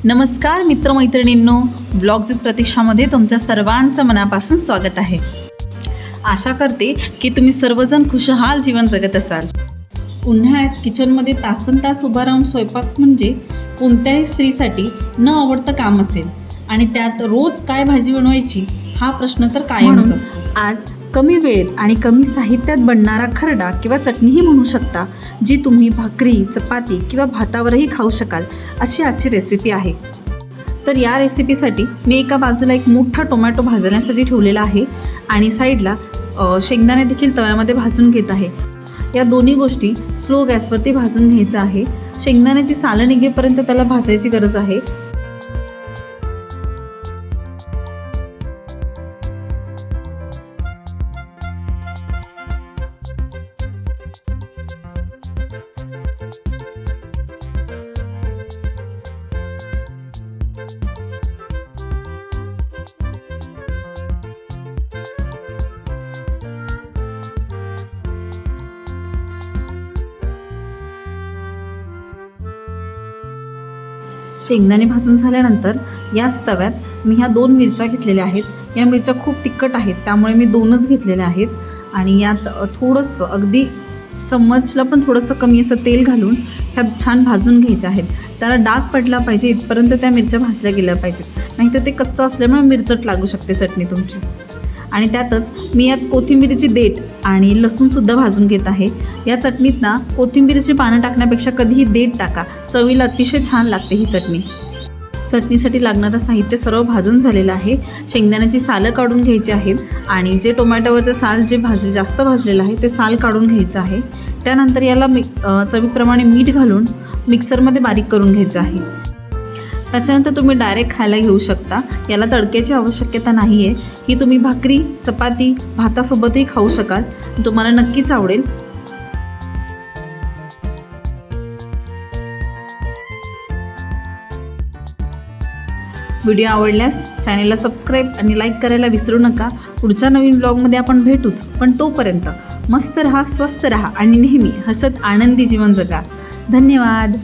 नमस्कार मित्रमैत्रिणींनो, blogs with प्रतीक्षामध्ये तुमच्या सर्वांचं मनापासून स्वागत आहे। आशा करते की तुम्ही सर्वजण खुशहाल जीवन जगत असाल। उन्हाळ्यात किचनमध्ये तासनतास उभा राहून स्वयंपाक म्हणजे कोणत्याही स्त्रीसाठी न आवडतं काम असेल आणि त्यात रोज काय भाजी बनवायची हा प्रश्न तर कायमच असतो। आज कमी वेळेत आणि कमी साहित्यात बनणारा खरडा किंवा चटणीही म्हणू शकता, जी तुम्ही भाकरी, चपाती किंवा भातावरही खाऊ शकाल, अशी आजची रेसिपी आहे। तर या रेसिपीसाठी मी एका बाजूला एक मोठा टोमॅटो भाजण्यासाठी ठेवलेला आहे आणि साईडला शेंगदाणे देखील तव्यामध्ये भाजून घेत आहे। या दोन्ही गोष्टी स्लो गॅसवरती भाजून घ्यायचं आहे। शेंगदाण्याची सालं निघेपर्यंत त्याला भाजायची गरज आहे। शेंगदाणे भाजून झाल्यानंतर याच तव्यात मी ह्या 2 मिरच्या घेतलेल्या आहेत। या मिरच्या खूप तिखट आहेत, त्यामुळे मी 2च घेतलेल्या आहेत आणि यात थोडंसं अगदी चम्मचला पण थोडंसं कमी असं तेल घालून ह्या छान भाजून घ्यायच्या आहेत। त्याला डाग पडला पाहिजे इथपर्यंत त्या मिरच्या भाजल्या गेल्या पाहिजेत, नाहीतर ते कच्चं असल्यामुळे मिरचट लागू शकते चटणी तुमची। आणि त्यातच मी यात कोथिंबीरीची देठ आणि लसूणसुद्धा भाजून घेत आहे। या चटणीत ना कोथिंबीरीची पानं टाकण्यापेक्षा कधीही देठ टाका, चवीला अतिशय छान लागते ही चटणी। चटणीसाठी लागणारं साहित्य सर्व भाजून झालेलं आहे। शेंगदाण्याची सालं काढून घ्यायची आहेत आणि जे टोमॅटोवरचं साल जे जास्त भाजलेलं आहे ते साल काढून घ्यायचं आहे। त्यानंतर याला चवीप्रमाणे मीठ घालून मिक्सरमध्ये बारीक करून घ्यायचं आहे। त्याच्यानंतर तुम्ही डायरेक्ट खायला घेऊ शकता, याला तडक्याची आवश्यकता नाही आहे। ही तुम्ही भाकरी, चपाती, भातासोबतही खाऊ शकाल, तुम्हाला नक्कीच आवडेल। व्हिडिओ आवडल्यास चॅनेलला सबस्क्राईब आणि लाईक करायला विसरू नका। पुढच्या नवीन ब्लॉगमध्ये आपण भेटूच, पण तोपर्यंत मस्त रहा, स्वस्त रहा आणि नेहमी हसत आनंदी जीवन जगा। धन्यवाद।